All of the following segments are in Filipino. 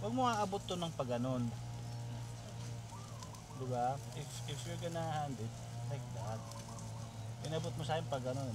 Huwag mo aabot to ng pagganon. Diba? If you're gonna hand it like that, inabot mo sa akin pagganon.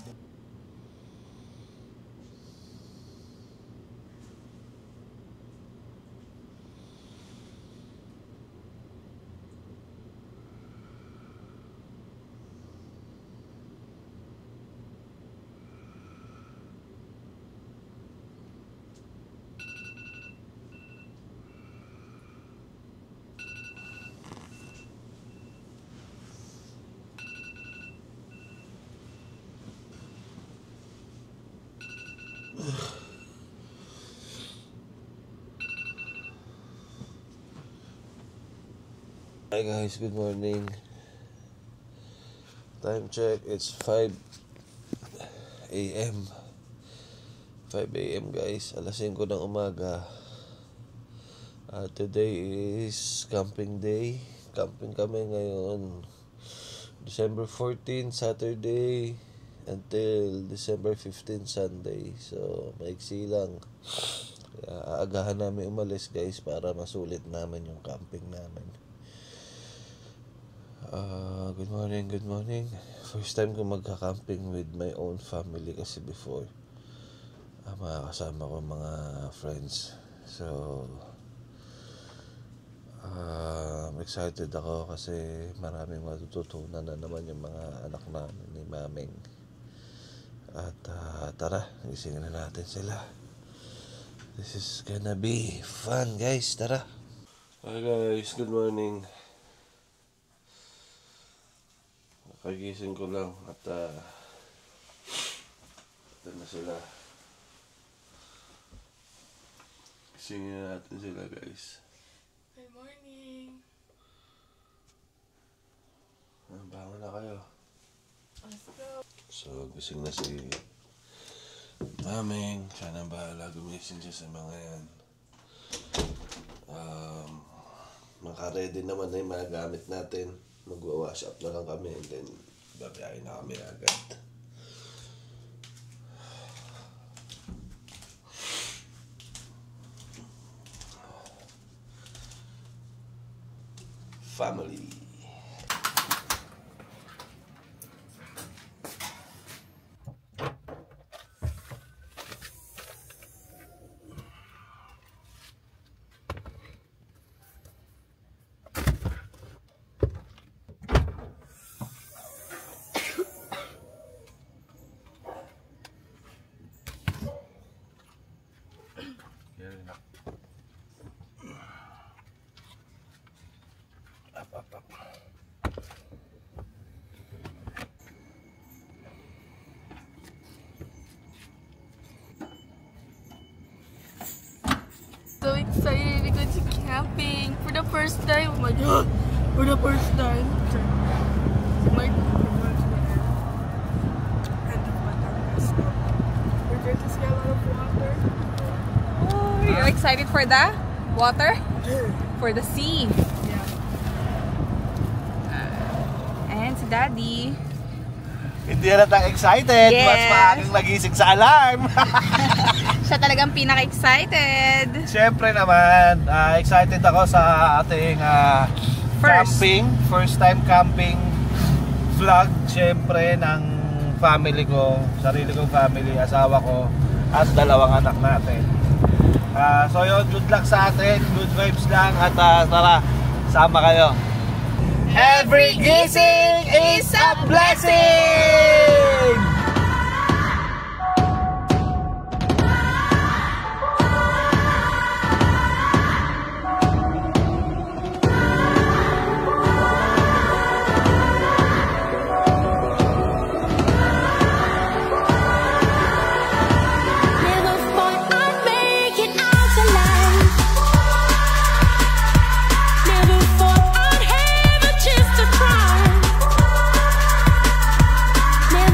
Hi guys, good morning. Time check, it's 5 a.m. 5 a.m. guys, alas 5 ng umaga. Today is camping day. Camping kami ngayon December 14, Saturday until December 15, Sunday. So, maiksi lang. Aagahan namin umalis guys para masulit namin yung camping namin. Good morning. First time ko magka-camping with my own family kasi before makakasama ko mga friends. So excited ako kasi maraming matututunan na naman yung mga anak namin ni Maming. At tara, gisingin na natin sila. This is gonna be fun guys, tara. Hi guys, good morning. Pagising ko lang at ito na sila. Gisingin natin sila guys. Good morning. Bangon na kayo. Let's go. So gising na si Maming. Sana bahala gumising siya sa mga yan. Maka-ready naman na yung mga gamit natin. Mag-wash up na lang kami and then babiyahin na kami agad. Family. So excited to go to camping for the first time. Oh my god, for the first time. My we're going to see a lot of water. Oh, you're excited for the water? For the sea? Yeah. And si Daddy. Hindi na natang excited. Yes. Mas maagang nagising sa alarm. Siya talagang pinaka-excited. Siyempre naman, excited ako sa ating camping. First time camping vlog. Siyempre ng family ko, sarili kong family, asawa ko, at dalawang anak natin. So yun, good luck sa atin. Good vibes lang. At tara, sama kayo. Every gising is a blessing! Never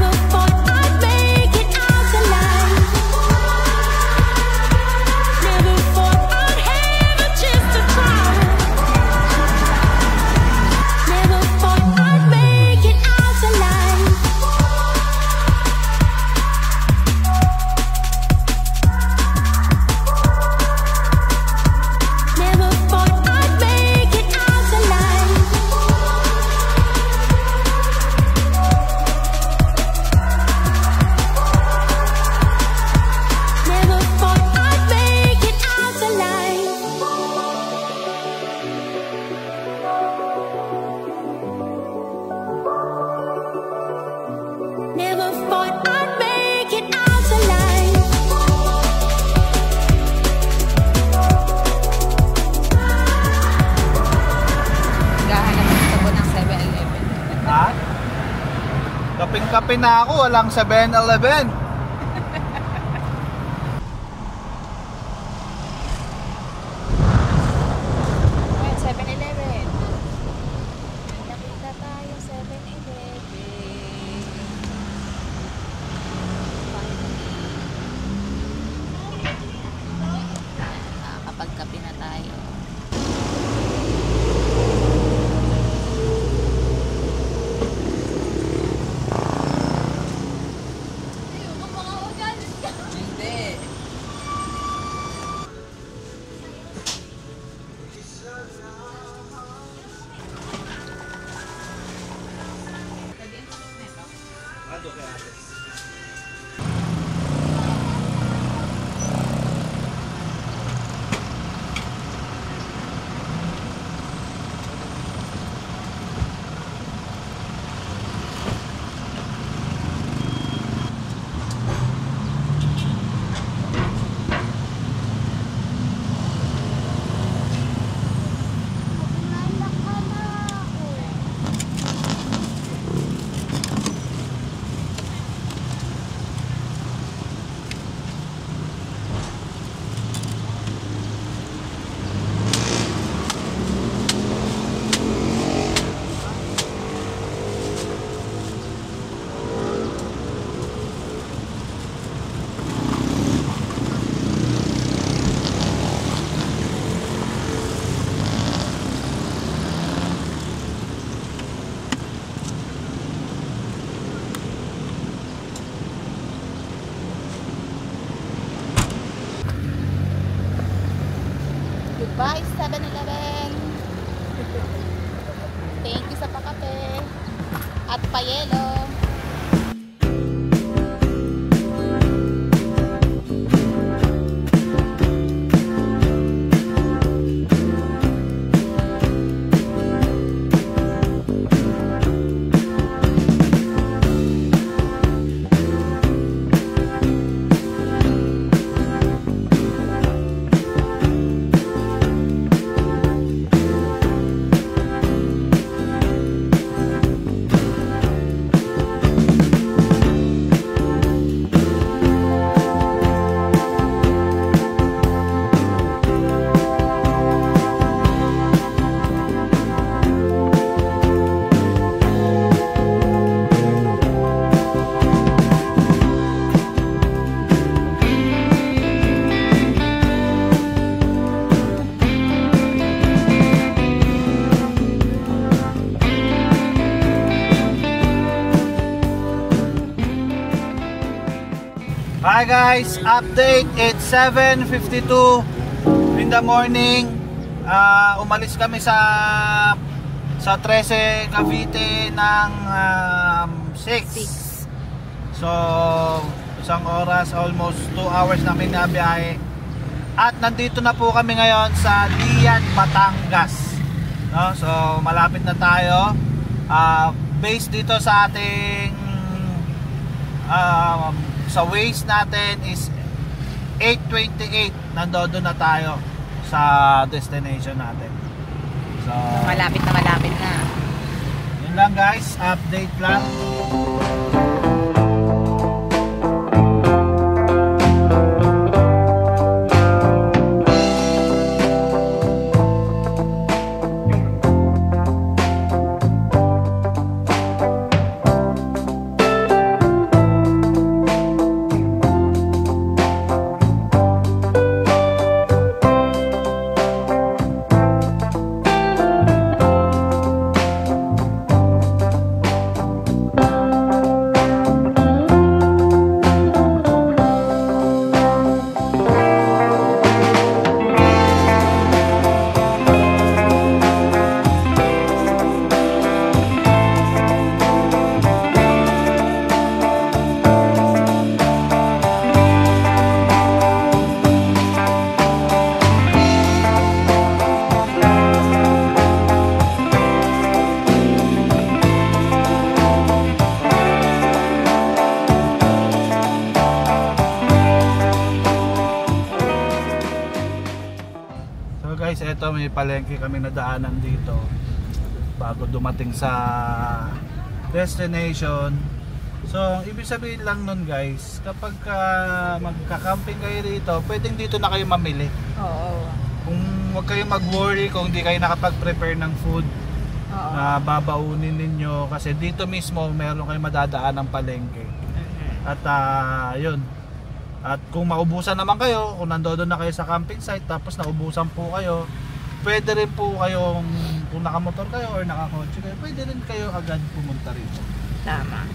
Hanapin na ako, walang 7-Eleven. Ayan, 7-Eleven. Nakita tayo 7-Eleven. Nakakapagkape na tayo. Hindi. Goodbye, 7-Eleven. Thank you sa pakape at payelo. Hi guys, update. It's 7:52 in the morning. Umalis kami sa 13 Cavite ng 6. So, isang oras, almost 2 hours namin na biyahe. At nandito na po kami ngayon sa Lian, Batangas. No? So, malapit na tayo. Base dito sa ating sa Waze natin is 8:28. Nandoon na tayo sa destination natin. So, Malapit na. yun lang guys, update lang. Guys, eto may palengke kami nadaanan dito bago dumating sa destination. So, ibig sabihin lang nun guys, kapag magka-camping kayo dito, pwedeng dito na kayo mamili. Oo. Kung huwag kayong mag-worry kung hindi kayo nakapag-prepare ng food na babaunin ninyo, kasi dito mismo meron kayong madadaan ng palengke. At yun. At kung maubusan naman kayo, kung nandoon na kayo sa camping site tapos naubusan po kayo, pwede rin po kayong, kung nakamotor kayo or nakakotse kayo, pwede rin kayo agad pumunta rito. Tama.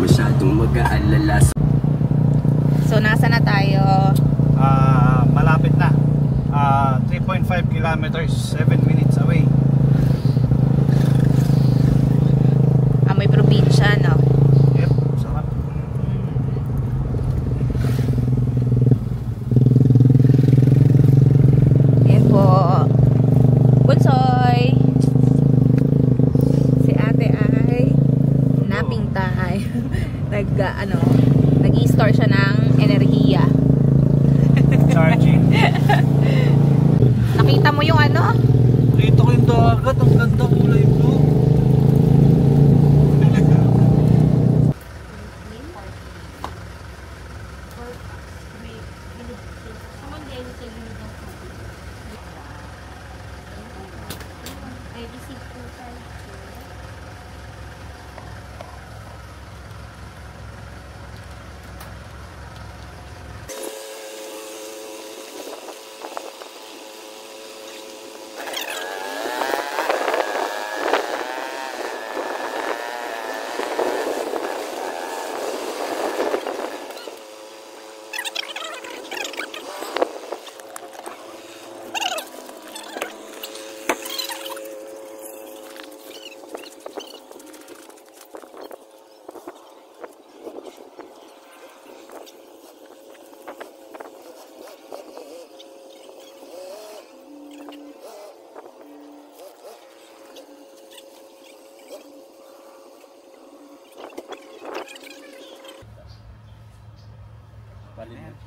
Masyadong mag-aalala. So, nasa na tayo? Malapit na. 3.5 kilometers, 7 minutes away. May probinsya, no? Yep, sarap. Yan po. Bunsoy! Si ate ay napping time. Nag-i-store siya ng enerhiya. Charging. Nakita mo yung ano? Dito ko yung dagat, ang ganda, kulay blue.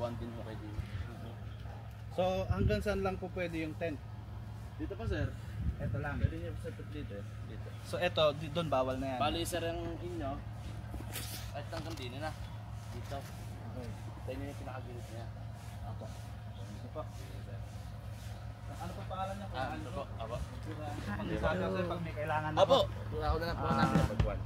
Din mo kayo dito. So, hanggang saan lang po pwede yung tent? Dito pa sir. Ito lang. Pwede niyo sa dito. Dito. So, ito, doon bawal na yan. Bali sir ang inyo. Kahit hanggang din na. Dito. Okay. Tayo niyo yung pinakagilid niya. Ako. Ito po. Ano pa pangalan niya? Ano po? Apo. Pag-isaga kasi pag may kailangan ako. Apo. Ako na lang po namin na pagkuhan.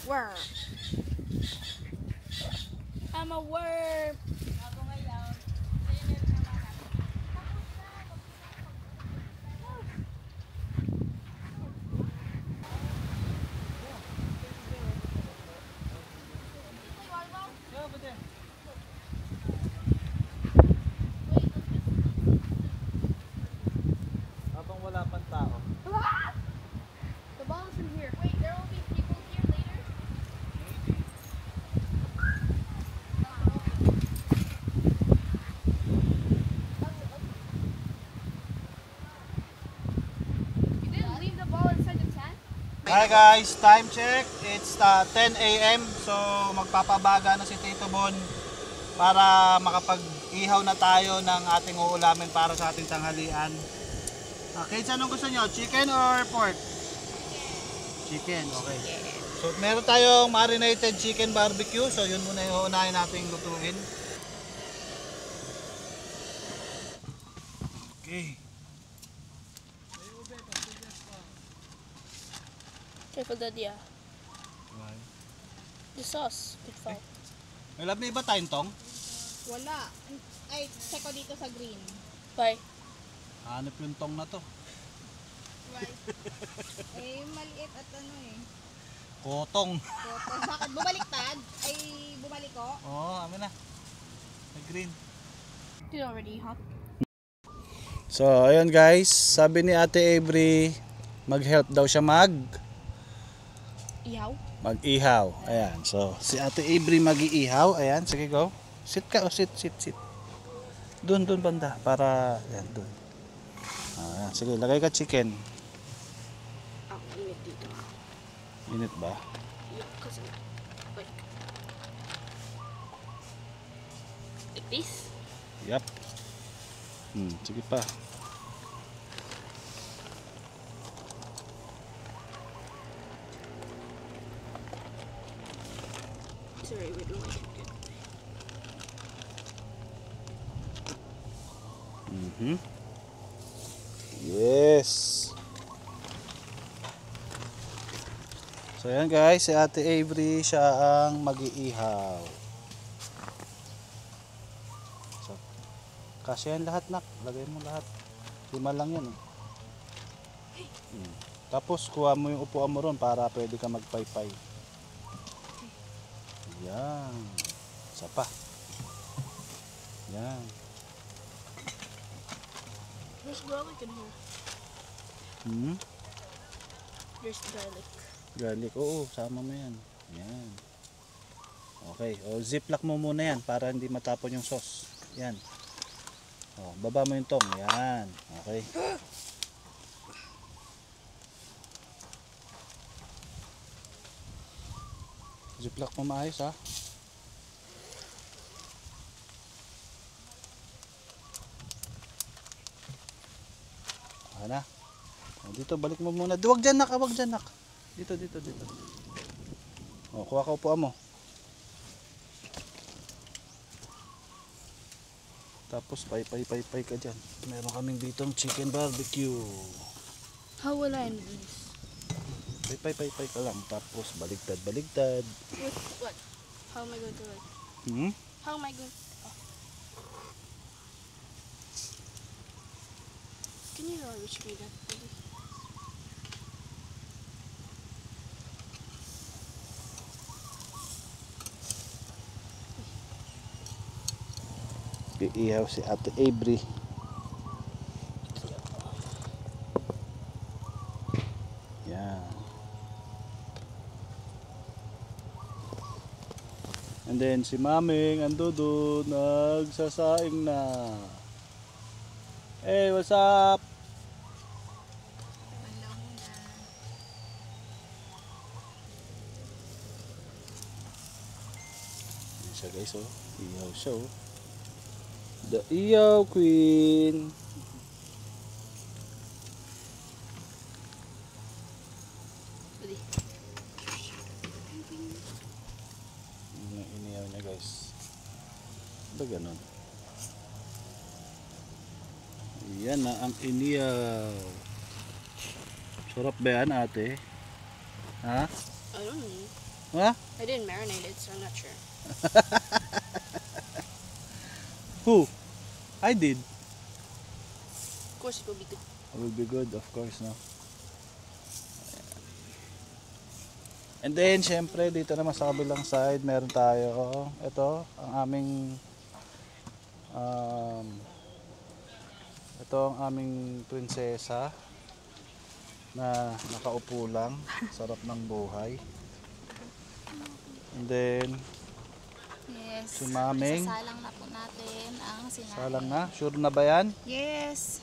Worm. I'm a worm. Habang wala pang tao. The ball is in here. Wait, there will be people here later? You didn't leave the ball inside the tent? Hi guys, time check. It's 10 a.m. So magpapabaga na si Tito Bon para makapag-ihaw na tayo ng ating uulamin para sa ating tanghalian. Kids, anong gusto nyo? Chicken or pork? Chicken, okay. So meron tayong marinated chicken barbecue. So yun muna yung uunahin natin lutuin. Okay. Careful, Daddy. The sauce could fall. May lab na iba tayong tong? Wala. Ay, check ko dito sa green. Bye. Hanap yung tong na to. Right. Eh, maliit at ano eh. Kotong. Koto. Bakit bumaliktad? Ay, bumalik ko? Oo, amin na. May green. Did already, huh? So, ayun guys. Sabi ni Ate Avery, mag-help daw siya Ihaw? mag-ihaw. Ayan. So, si Ate Avery mag-iihaw. Ayan. Sige, go. Sit ka. Sit. Doon banda. Para, ayan, doon. Ayan. Sige, lagay ka chicken. Ako, init dito. Init ba? Yeah, because like this? Yep. Sige pa. Sorry, wait, no, I should get. Yes. So yan guys, si Ate Avery siya ang mag-iihaw. So, kasi yan lahat nak, lagay mo lahat. 5 lang yan eh. Tapos kuha mo yung upuan mo ron para pwede ka magpaypay. Yan. Isa pa. Yan. There's garlic in here. There's garlic. Garlic, oo, sama mo yan. Yan. Okay, o ziplock mo muna yan para hindi matapon yung sauce. Yan. O, baba mo yung tong. Yan. Okay. Ziplock mo maayos ha. Na. Dito balik mo muna. Huwag dyan nak, huwag dyan nak. Dito. O, kuha ka upuan mo. Tapos pay ka dyan. Meron kaming ditong chicken barbecue. How will I do this? Pay ka lang. Tapos baligtad. What? How am I going to like? How am I going? Can you reach me that, please? Iihaw si Ate Avery. Yan. And then si Maming ando doon nagsasaing na. Hey, what's up? Yan siya guys, oh. Ihaw siya, oh. The Ihaw Queen. Ready? Yun ang inihaw niya guys. Ba ganun? Yan na ang inihaw. Sarap ba yan ate? Ha? I don't know. Huh? I didn't marinate it, so I'm not sure. Who? I did. Of course, it will be good. It will be good, of course, no? And then, syempre, dito naman sa kabilang side, meron tayo, ito, ang aming, ito ang aming prinsesa na nakaupo lang, sarap ng buhay. And then, Yes. si Maming, Salang na po natin ang sinain. salang na, sure na ba yan? Yes.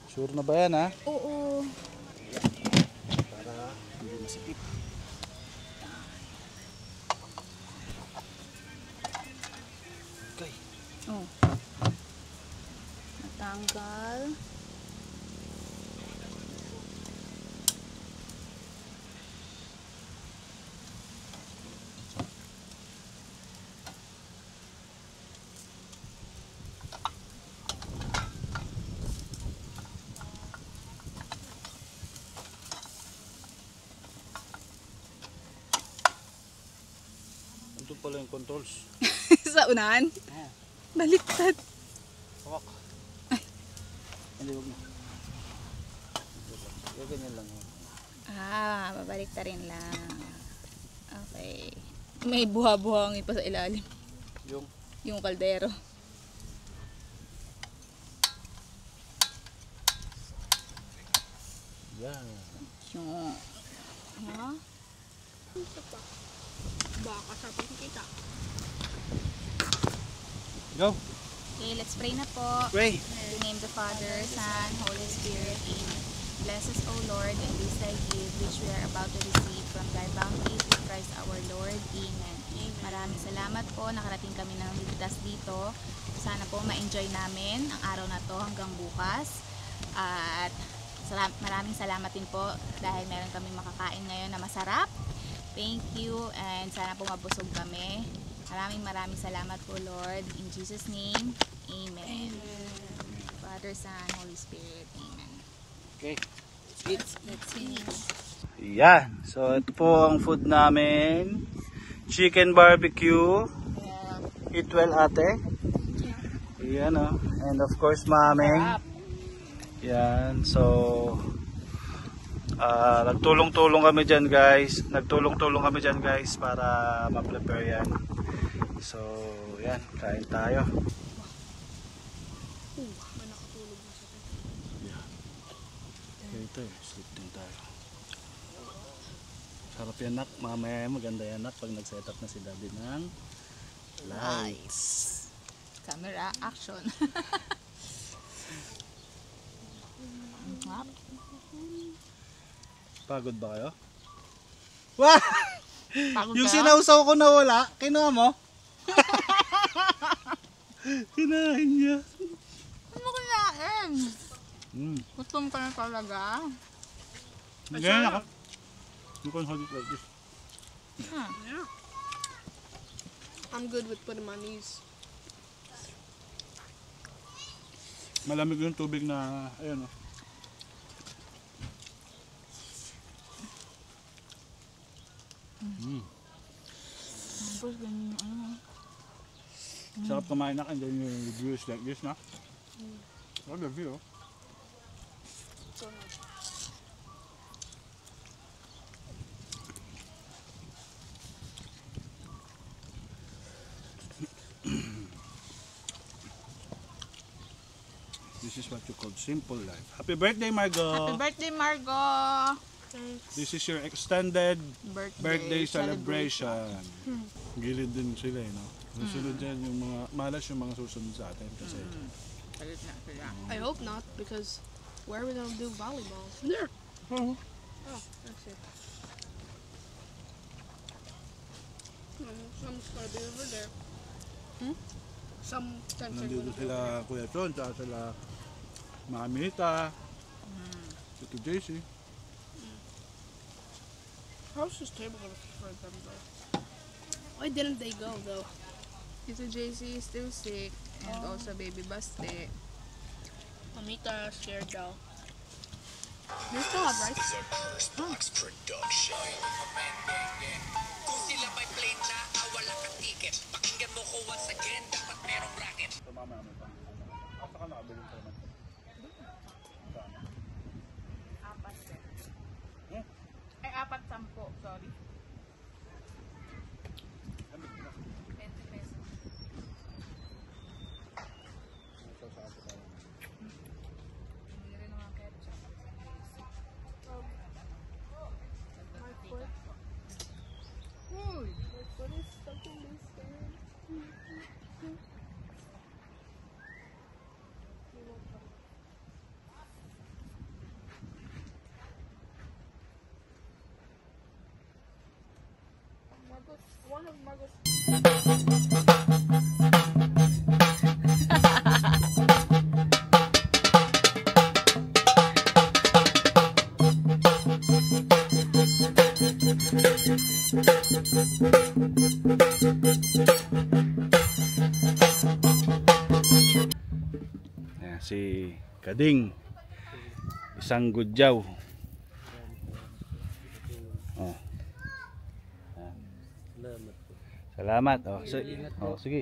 Sure na ba yan, ha? Oo. Para hindi masipit. Okay. Oh. Natanggal. Ito pala yung controls. Sa unahan? Baliktad. Hawak. Hindi, huwag na. Ganyan lang yun. Ah, babalik ta rin lang. Okay. May buha-buhangin pa sa ilalim. Yung kaldero. Yan. Yung... Ha? Baka sa pagkikita. Go. Okay, let's pray na po. Pray. In the name of the Father, Son, Holy Spirit. Amen. Bless us, O Lord, and this thy gift which we are about to receive from thy bounty through Christ our Lord. Amen. Maraming salamat po. Nakarating kami ng ligtas dito. Sana po ma-enjoy namin ang araw na to hanggang bukas. At maraming salamat din po dahil meron kami makakain ngayon na masarap. Thank you, and sana po mabusog kami. Maraming salamat po, Lord. In Jesus' name, Amen. Father, Son, Holy Spirit. Amen. Okay. Let's eat. Yan. So, ito po ang food namin. Chicken barbecue. Eat well, ate. Yan, oh. And of course, Maming. Yan. So, nagtulong-tulong kami dyan, guys. Para ma-prepare yan. So, yan. Kain tayo. Ito eh, sleep din tayo. Sarap yan, nak. Mamaya maganda yan, nak, pag nag-set up na si daddy ng lights. Camera action. Pagod ba kayo? Wah! Pagod Yung ka? sinausaw ko na wala, kinuha mo? Kinain niya. Ano kinain? Gutom ka na talaga. Ganyan ako. You can hold it like this. Yeah. I'm good with putting my knees. Malamig yung tubig na, ayun o. Sarap kumain na, and then yung reviews like this, na? I love you. This is what you call simple life. Happy birthday, Margo! Happy birthday, Margo! This is your extended birthday celebration. Gilid din sila, no? Susunod yan yung mga, malas yung mga susunod sa atin kasi. I hope not, because where are we gonna do volleyball? There. Oh, that's it. Some's gonna be over there. Sometimes they're Nandito gonna be sila Kuya Chon, tsaka sila Mamita, Tito JC. How's this table gonna fit for them though? Why didn't they go though? Tito JC is still sick, and also baby Baste. Mamita scared though. This Still have rice. Ay, 4.10, sorry. 20 pesos. Hindi rin mga ketchup. What is stuck in this thing? One of Margot's. Ayan, si Kading. Isang gudyaw. Oh. Salamat. Oh, sige.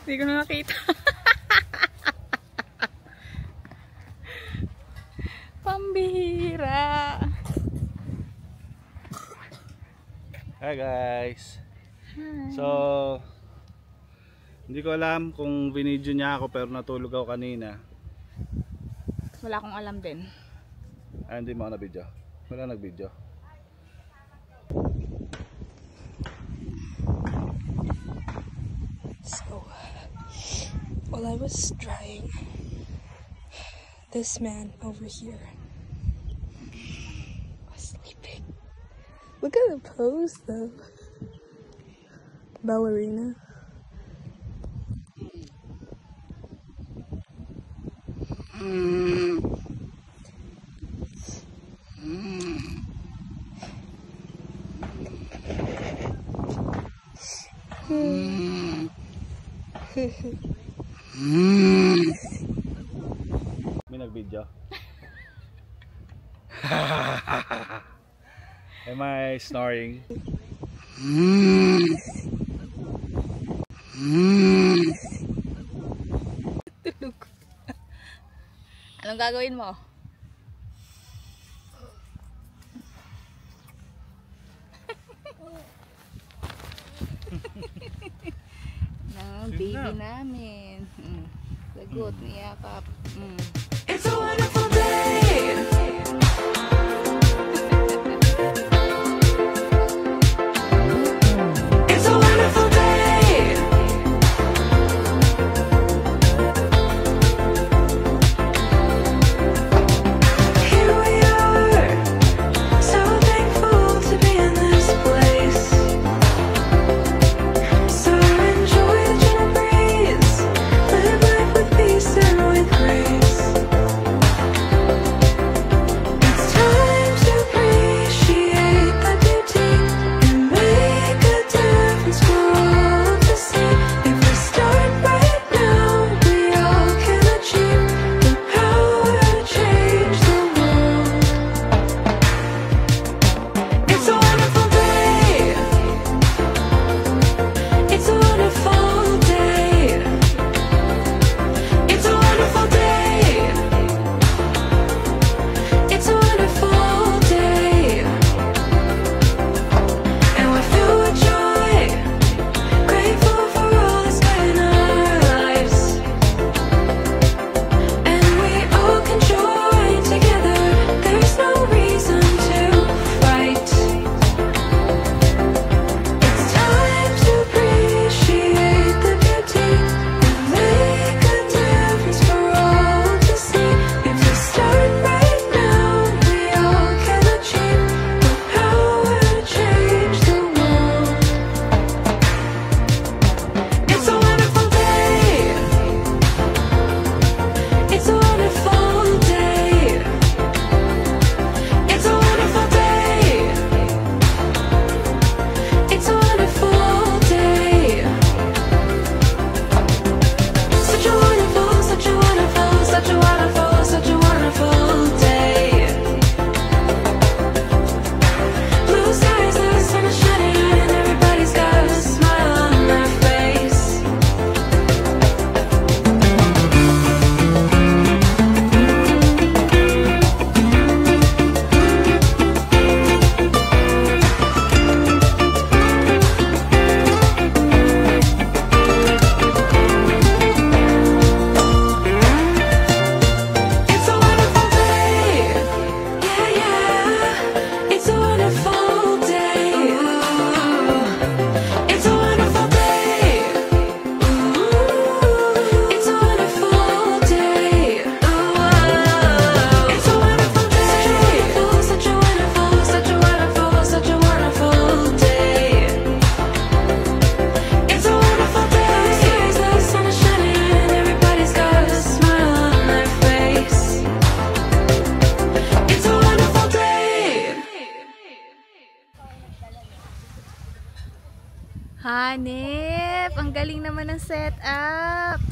Hindi ko na nakita. Pambihira. Hi guys. So, hindi ko alam kung binidyo niya ako pero natulog ako kanina. Wala akong alam din. Hindi mo ako na-video. Wala nag-video. So, while I was drying, this man over here was sleeping. Look at the pose though. Ballerina. May nag-video. Am I snoring? Tulog. Anong gagawin mo? Ng baby namin. Lagot, niyakap. It's a wonderful day. It's a wonderful day. Here we are, so thankful to be in this place. So enjoy the gentle breeze, live life with peace and with grace. Hanep, ang galing naman ng setup.